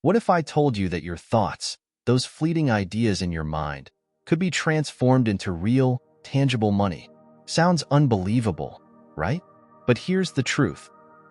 What if I told you that your thoughts, those fleeting ideas in your mind, could be transformed into real, tangible money? Sounds unbelievable, right? But here's the truth.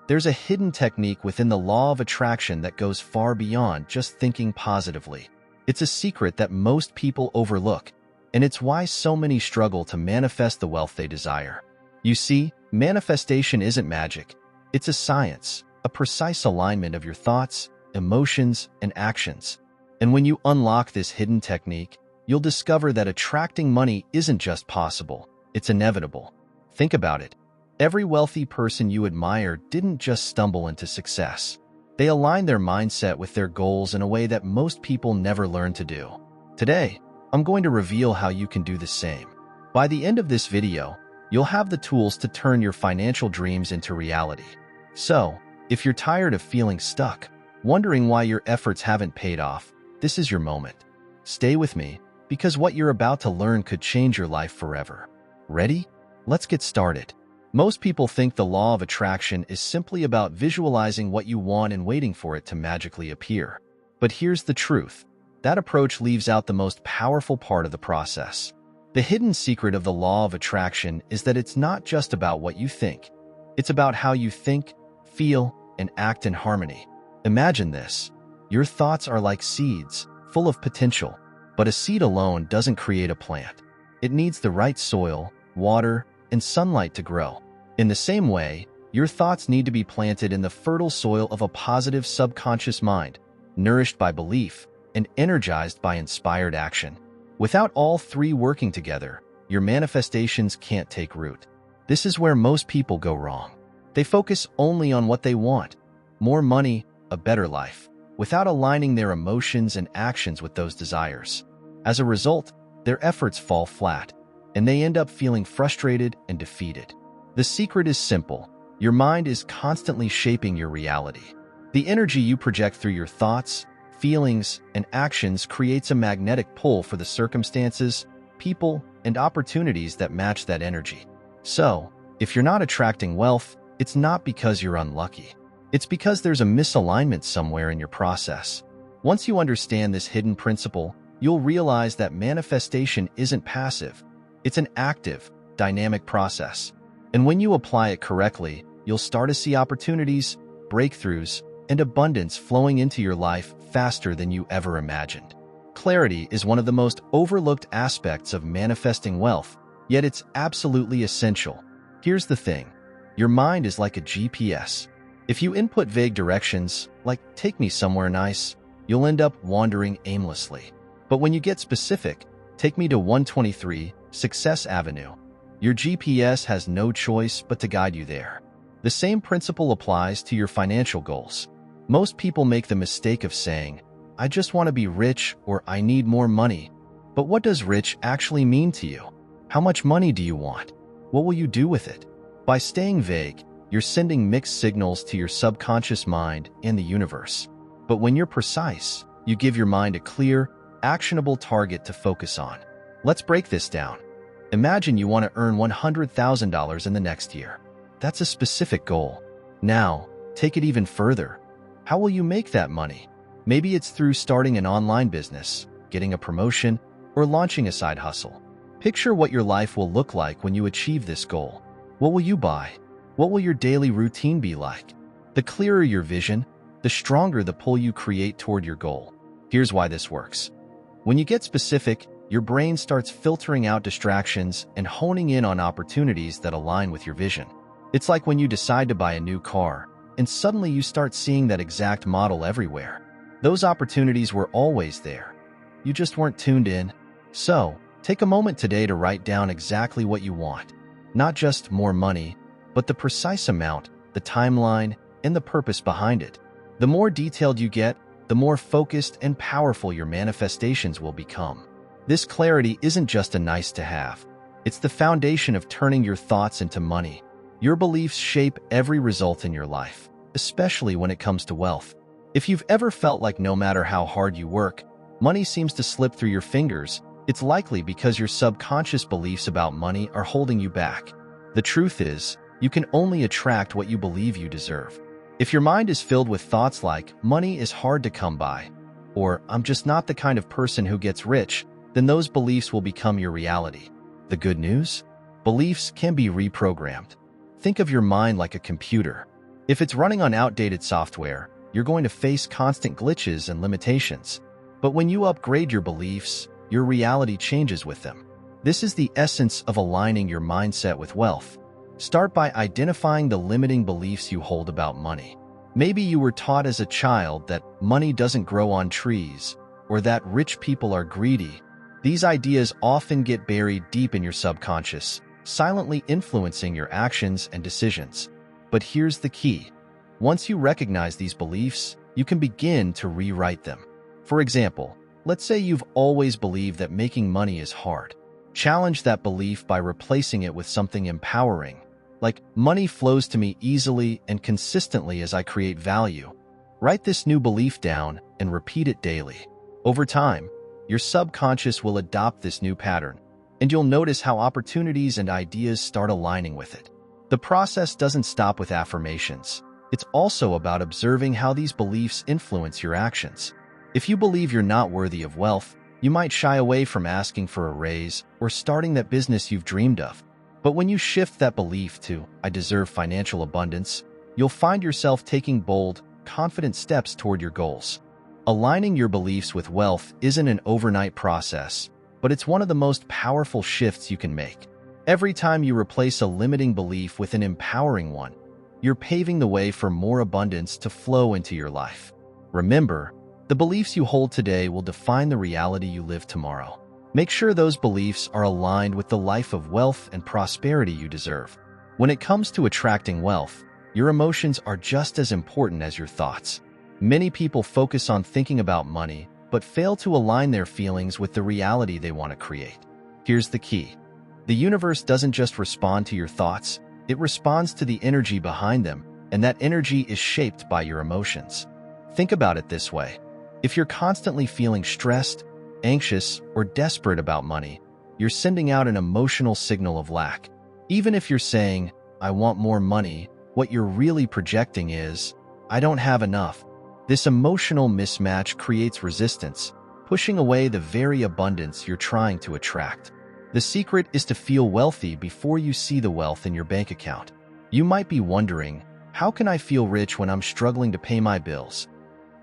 There's a hidden technique within the law of attraction that goes far beyond just thinking positively. It's a secret that most people overlook, and it's why so many struggle to manifest the wealth they desire. You see, manifestation isn't magic. It's a science, a precise alignment of your thoughts, emotions, and actions. And when you unlock this hidden technique, you'll discover that attracting money isn't just possible, it's inevitable. Think about it. Every wealthy person you admire didn't just stumble into success. They aligned their mindset with their goals in a way that most people never learn to do. Today, I'm going to reveal how you can do the same. By the end of this video, you'll have the tools to turn your financial dreams into reality. So, if you're tired of feeling stuck, wondering why your efforts haven't paid off, this is your moment. Stay with me, because what you're about to learn could change your life forever. Ready? Let's get started. Most people think the law of attraction is simply about visualizing what you want and waiting for it to magically appear. But here's the truth. That approach leaves out the most powerful part of the process. The hidden secret of the law of attraction is that it's not just about what you think. It's about how you think, feel, and act in harmony. Imagine this. Your thoughts are like seeds, full of potential, but a seed alone doesn't create a plant. It needs the right soil, water, and sunlight to grow. In the same way, your thoughts need to be planted in the fertile soil of a positive subconscious mind, nourished by belief and energized by inspired action. Without all three working together, your manifestations can't take root. This is where most people go wrong. They focus only on what they want: more money, a better life, without aligning their emotions and actions with those desires. As a result, their efforts fall flat, and they end up feeling frustrated and defeated. The secret is simple. Your mind is constantly shaping your reality. The energy you project through your thoughts, feelings, and actions creates a magnetic pull for the circumstances, people, and opportunities that match that energy. So, if you're not attracting wealth, it's not because you're unlucky. It's because there's a misalignment somewhere in your process. Once you understand this hidden principle, you'll realize that manifestation isn't passive. It's an active, dynamic process. And when you apply it correctly, you'll start to see opportunities, breakthroughs, and abundance flowing into your life faster than you ever imagined. Clarity is one of the most overlooked aspects of manifesting wealth, yet it's absolutely essential. Here's the thing. Your mind is like a GPS. If you input vague directions, like "take me somewhere nice," you'll end up wandering aimlessly. But when you get specific, "take me to 123 Success Avenue," your GPS has no choice but to guide you there. The same principle applies to your financial goals. Most people make the mistake of saying, "I just want to be rich," or "I need more money." But what does rich actually mean to you? How much money do you want? What will you do with it? By staying vague, you're sending mixed signals to your subconscious mind and the universe. But when you're precise, you give your mind a clear, actionable target to focus on. Let's break this down. Imagine you want to earn $100,000 in the next year. That's a specific goal. Now, take it even further. How will you make that money? Maybe it's through starting an online business, getting a promotion, or launching a side hustle. Picture what your life will look like when you achieve this goal. What will you buy? What will your daily routine be like? The clearer your vision, the stronger the pull you create toward your goal. Here's why this works. When you get specific, your brain starts filtering out distractions and honing in on opportunities that align with your vision. It's like when you decide to buy a new car, and suddenly you start seeing that exact model everywhere. Those opportunities were always there. You just weren't tuned in. So, take a moment today to write down exactly what you want. Not just more money, but the precise amount, the timeline, and the purpose behind it. The more detailed you get, the more focused and powerful your manifestations will become. This clarity isn't just a nice to have. It's the foundation of turning your thoughts into money. Your beliefs shape every result in your life, especially when it comes to wealth. If you've ever felt like no matter how hard you work, money seems to slip through your fingers, it's likely because your subconscious beliefs about money are holding you back. The truth is, you can only attract what you believe you deserve. If your mind is filled with thoughts like, money is hard to come by, or I'm just not the kind of person who gets rich, then those beliefs will become your reality. The good news? Beliefs can be reprogrammed. Think of your mind like a computer. If it's running on outdated software, you're going to face constant glitches and limitations. But when you upgrade your beliefs, your reality changes with them. This is the essence of aligning your mindset with wealth. Start by identifying the limiting beliefs you hold about money. Maybe you were taught as a child that money doesn't grow on trees, or that rich people are greedy. These ideas often get buried deep in your subconscious, silently influencing your actions and decisions. But here's the key. Once you recognize these beliefs, you can begin to rewrite them. For example, let's say you've always believed that making money is hard. Challenge that belief by replacing it with something empowering, like money flows to me easily and consistently as I create value. Write this new belief down and repeat it daily. Over time, your subconscious will adopt this new pattern, and you'll notice how opportunities and ideas start aligning with it. The process doesn't stop with affirmations. It's also about observing how these beliefs influence your actions. If you believe you're not worthy of wealth, you might shy away from asking for a raise or starting that business you've dreamed of. But when you shift that belief to, I deserve financial abundance, you'll find yourself taking bold, confident steps toward your goals. Aligning your beliefs with wealth isn't an overnight process, but it's one of the most powerful shifts you can make. Every time you replace a limiting belief with an empowering one, you're paving the way for more abundance to flow into your life. Remember, the beliefs you hold today will define the reality you live tomorrow. Make sure those beliefs are aligned with the life of wealth and prosperity you deserve. When it comes to attracting wealth, your emotions are just as important as your thoughts. Many people focus on thinking about money, but fail to align their feelings with the reality they want to create. Here's the key. The universe doesn't just respond to your thoughts, it responds to the energy behind them, and that energy is shaped by your emotions. Think about it this way. If you're constantly feeling stressed, anxious, or desperate about money, you're sending out an emotional signal of lack. Even if you're saying, I want more money, what you're really projecting is, I don't have enough. This emotional mismatch creates resistance, pushing away the very abundance you're trying to attract. The secret is to feel wealthy before you see the wealth in your bank account. You might be wondering, how can I feel rich when I'm struggling to pay my bills?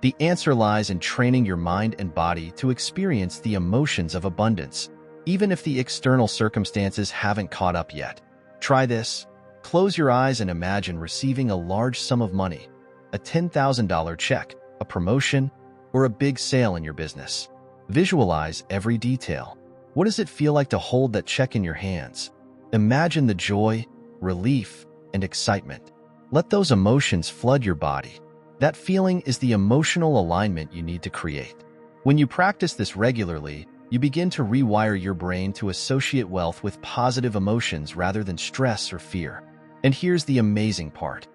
The answer lies in training your mind and body to experience the emotions of abundance, even if the external circumstances haven't caught up yet. Try this. Close your eyes and imagine receiving a large sum of money, a $10,000 check, a promotion, or a big sale in your business. Visualize every detail. What does it feel like to hold that check in your hands? Imagine the joy, relief, and excitement. Let those emotions flood your body. That feeling is the emotional alignment you need to create. When you practice this regularly, you begin to rewire your brain to associate wealth with positive emotions rather than stress or fear. And here's the amazing part.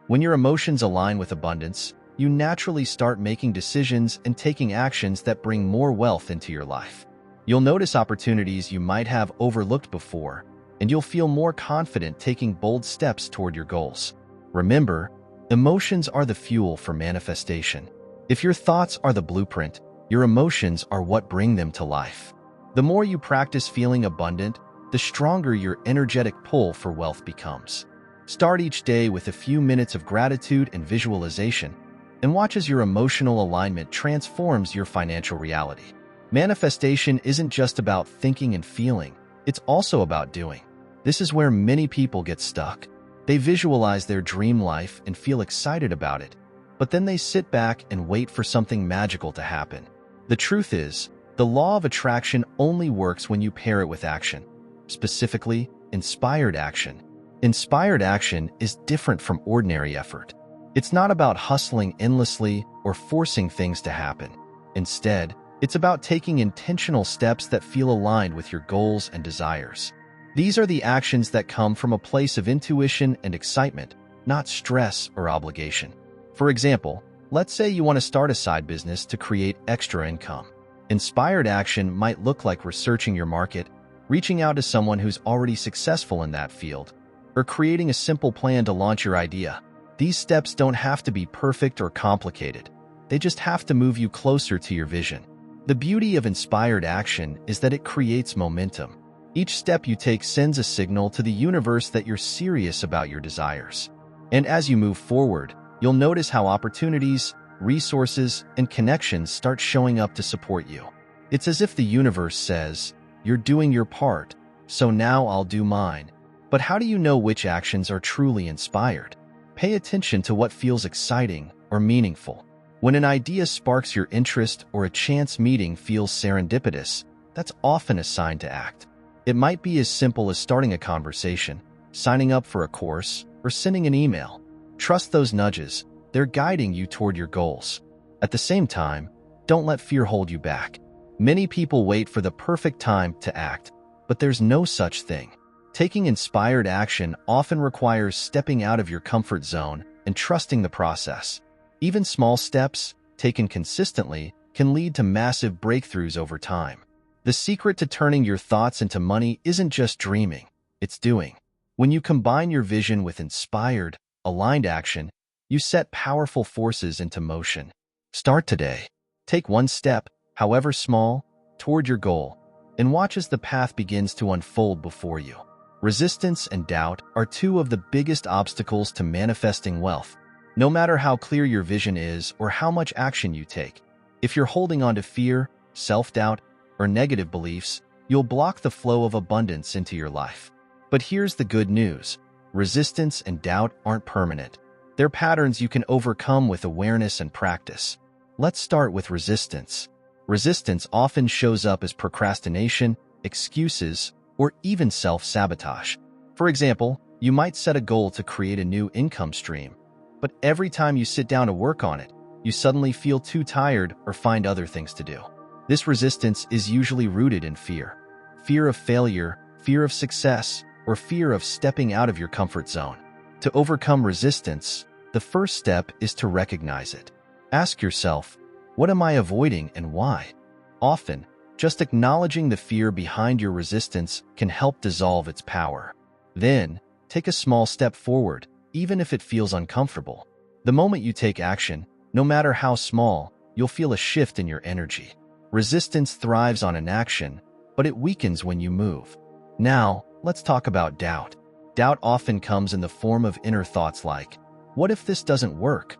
When your emotions align with abundance, you naturally start making decisions and taking actions that bring more wealth into your life. You'll notice opportunities you might have overlooked before, and you'll feel more confident taking bold steps toward your goals. Remember, emotions are the fuel for manifestation. If your thoughts are the blueprint, your emotions are what bring them to life. The more you practice feeling abundant, the stronger your energetic pull for wealth becomes. Start each day with a few minutes of gratitude and visualization, and watch as your emotional alignment transforms your financial reality. Manifestation isn't just about thinking and feeling, it's also about doing. This is where many people get stuck. They visualize their dream life and feel excited about it, but then they sit back and wait for something magical to happen. The truth is, the law of attraction only works when you pair it with action, specifically, inspired action. Inspired action is different from ordinary effort. It's not about hustling endlessly or forcing things to happen. Instead, it's about taking intentional steps that feel aligned with your goals and desires. These are the actions that come from a place of intuition and excitement, not stress or obligation. For example, let's say you want to start a side business to create extra income. Inspired action might look like researching your market, reaching out to someone who's already successful in that field, or creating a simple plan to launch your idea. These steps don't have to be perfect or complicated. They just have to move you closer to your vision. The beauty of inspired action is that it creates momentum. Each step you take sends a signal to the universe that you're serious about your desires. And as you move forward, you'll notice how opportunities, resources, and connections start showing up to support you. It's as if the universe says, "You're doing your part, so now I'll do mine." But how do you know which actions are truly inspired? Pay attention to what feels exciting or meaningful. When an idea sparks your interest or a chance meeting feels serendipitous, that's often a sign to act. It might be as simple as starting a conversation, signing up for a course, or sending an email. Trust those nudges. They're guiding you toward your goals. At the same time, don't let fear hold you back. Many people wait for the perfect time to act, but there's no such thing. Taking inspired action often requires stepping out of your comfort zone and trusting the process. Even small steps, taken consistently, can lead to massive breakthroughs over time. The secret to turning your thoughts into money isn't just dreaming, it's doing. When you combine your vision with inspired, aligned action, you set powerful forces into motion. Start today. Take one step, however small, toward your goal, and watch as the path begins to unfold before you. Resistance and doubt are two of the biggest obstacles to manifesting wealth. No matter how clear your vision is or how much action you take, if you're holding on to fear, self-doubt, or negative beliefs, you'll block the flow of abundance into your life. But here's the good news. Resistance and doubt aren't permanent. They're patterns you can overcome with awareness and practice. Let's start with resistance. Resistance often shows up as procrastination, excuses, or even self-sabotage. For example, you might set a goal to create a new income stream, but every time you sit down to work on it, you suddenly feel too tired or find other things to do. This resistance is usually rooted in fear. Fear of failure, fear of success, or fear of stepping out of your comfort zone. To overcome resistance, the first step is to recognize it. Ask yourself, what am I avoiding and why? Often, just acknowledging the fear behind your resistance can help dissolve its power. Then, take a small step forward, even if it feels uncomfortable. The moment you take action, no matter how small, you'll feel a shift in your energy. Resistance thrives on inaction, but it weakens when you move. Now, let's talk about doubt. Doubt often comes in the form of inner thoughts like, what if this doesn't work?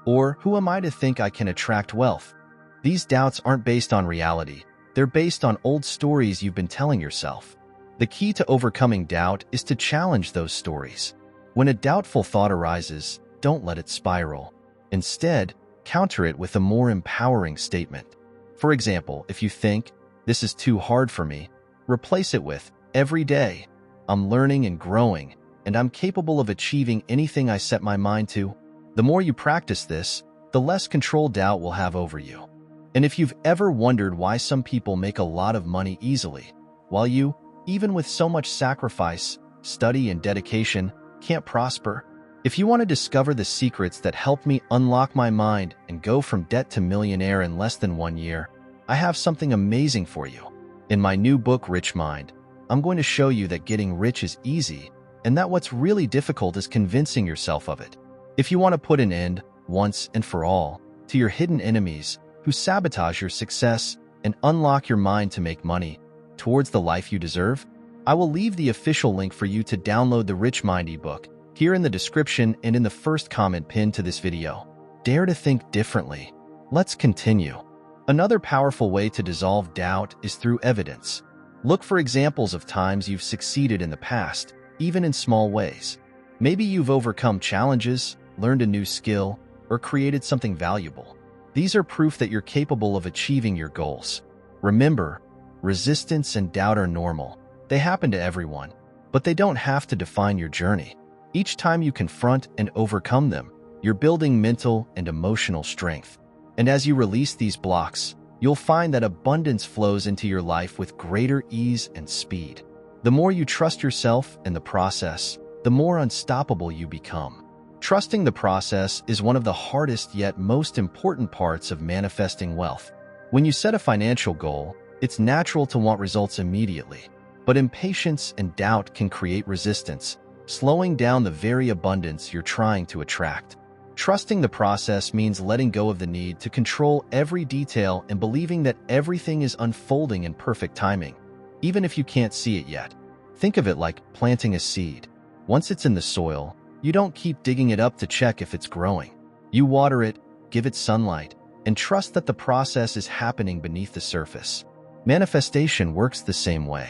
Or, who am I to think I can attract wealth? These doubts aren't based on reality. They're based on old stories you've been telling yourself. The key to overcoming doubt is to challenge those stories. When a doubtful thought arises, don't let it spiral. Instead, counter it with a more empowering statement. For example, if you think, this is too hard for me, replace it with, every day, I'm learning and growing, and I'm capable of achieving anything I set my mind to. The more you practice this, the less control doubt will have over you. And if you've ever wondered why some people make a lot of money easily, while you, even with so much sacrifice, study, and dedication, can't prosper, if you want to discover the secrets that helped me unlock my mind and go from debt to millionaire in less than 1 year, I have something amazing for you. In my new book, Rich Mind, I'm going to show you that getting rich is easy and that what's really difficult is convincing yourself of it. If you want to put an end, once and for all, to your hidden enemies who sabotage your success and unlock your mind to make money towards the life you deserve, I will leave the official link for you to download the Rich Mind ebook here in the description and in the first comment pinned to this video. Dare to think differently. Let's continue. Another powerful way to dissolve doubt is through evidence. Look for examples of times you've succeeded in the past, even in small ways. Maybe you've overcome challenges, learned a new skill, or created something valuable. These are proof that you're capable of achieving your goals. Remember, resistance and doubt are normal. They happen to everyone, but they don't have to define your journey. Each time you confront and overcome them, you're building mental and emotional strength. And as you release these blocks, you'll find that abundance flows into your life with greater ease and speed. The more you trust yourself and the process, the more unstoppable you become. Trusting the process is one of the hardest yet most important parts of manifesting wealth. When you set a financial goal, it's natural to want results immediately, but impatience and doubt can create resistance. slowing down the very abundance you're trying to attract. Trusting the process means letting go of the need to control every detail and believing that everything is unfolding in perfect timing, even if you can't see it yet. Think of it like planting a seed. Once it's in the soil, you don't keep digging it up to check if it's growing. You water it, give it sunlight, and trust that the process is happening beneath the surface. Manifestation works the same way.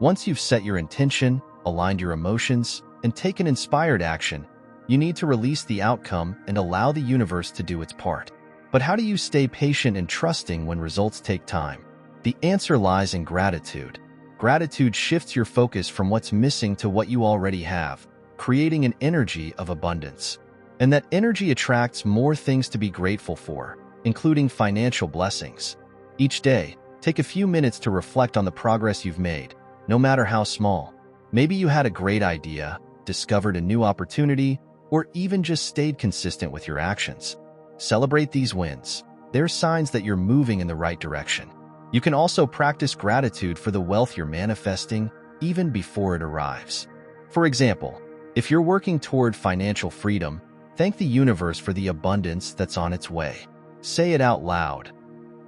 Once you've set your intention, aligned your emotions, and taken inspired action, you need to release the outcome and allow the universe to do its part. But how do you stay patient and trusting when results take time? The answer lies in gratitude. Gratitude shifts your focus from what's missing to what you already have, creating an energy of abundance. And that energy attracts more things to be grateful for, including financial blessings. Each day, take a few minutes to reflect on the progress you've made, no matter how small. Maybe you had a great idea, discovered a new opportunity, or even just stayed consistent with your actions. Celebrate these wins. They're signs that you're moving in the right direction. You can also practice gratitude for the wealth you're manifesting even before it arrives. For example, if you're working toward financial freedom, thank the universe for the abundance that's on its way. Say it out loud.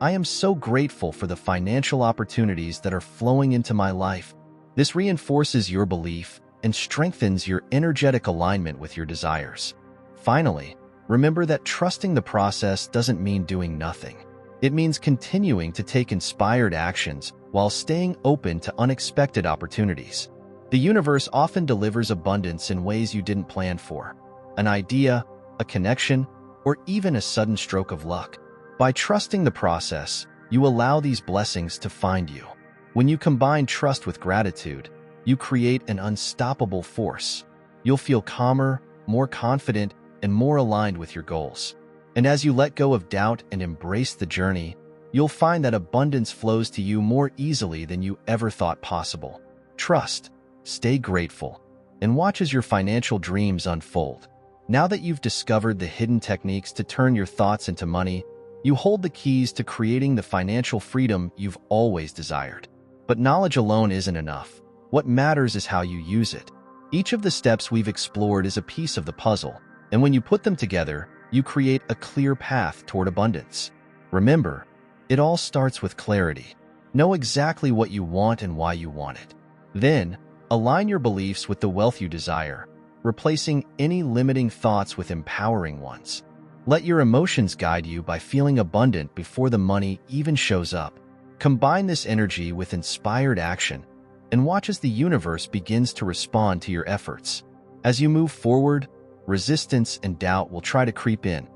I am so grateful for the financial opportunities that are flowing into my life. This reinforces your belief and strengthens your energetic alignment with your desires. Finally, remember that trusting the process doesn't mean doing nothing. It means continuing to take inspired actions while staying open to unexpected opportunities. The universe often delivers abundance in ways you didn't plan for. An idea, a connection, or even a sudden stroke of luck. By trusting the process, you allow these blessings to find you. When you combine trust with gratitude, you create an unstoppable force. You'll feel calmer, more confident, and more aligned with your goals. And as you let go of doubt and embrace the journey, you'll find that abundance flows to you more easily than you ever thought possible. Trust, stay grateful, and watch as your financial dreams unfold. Now that you've discovered the hidden techniques to turn your thoughts into money, you hold the keys to creating the financial freedom you've always desired. But knowledge alone isn't enough. What matters is how you use it. Each of the steps we've explored is a piece of the puzzle, and when you put them together, you create a clear path toward abundance. Remember, it all starts with clarity. Know exactly what you want and why you want it. Then, align your beliefs with the wealth you desire, replacing any limiting thoughts with empowering ones. Let your emotions guide you by feeling abundant before the money even shows up. Combine this energy with inspired action, and watch as the universe begins to respond to your efforts. As you move forward, resistance and doubt will try to creep in.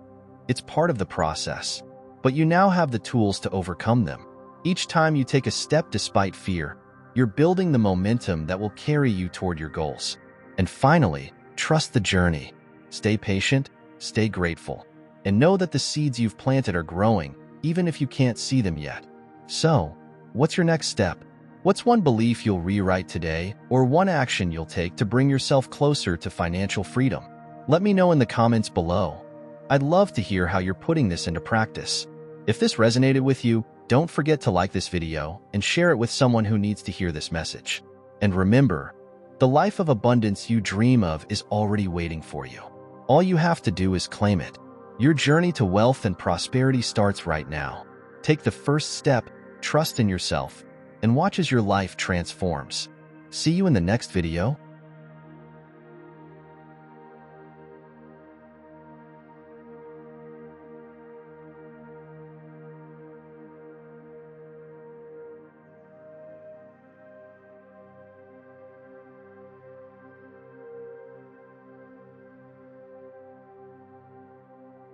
It's part of the process, but you now have the tools to overcome them. Each time you take a step despite fear, you're building the momentum that will carry you toward your goals. And finally, trust the journey. Stay patient, stay grateful, and know that the seeds you've planted are growing, even if you can't see them yet. So, what's your next step? What's one belief you'll rewrite today, or one action you'll take to bring yourself closer to financial freedom? Let me know in the comments below. I'd love to hear how you're putting this into practice. If this resonated with you, don't forget to like this video and share it with someone who needs to hear this message. And remember, the life of abundance you dream of is already waiting for you. All you have to do is claim it. Your journey to wealth and prosperity starts right now. Take the first step, trust in yourself, and watch as your life transforms. See you in the next video.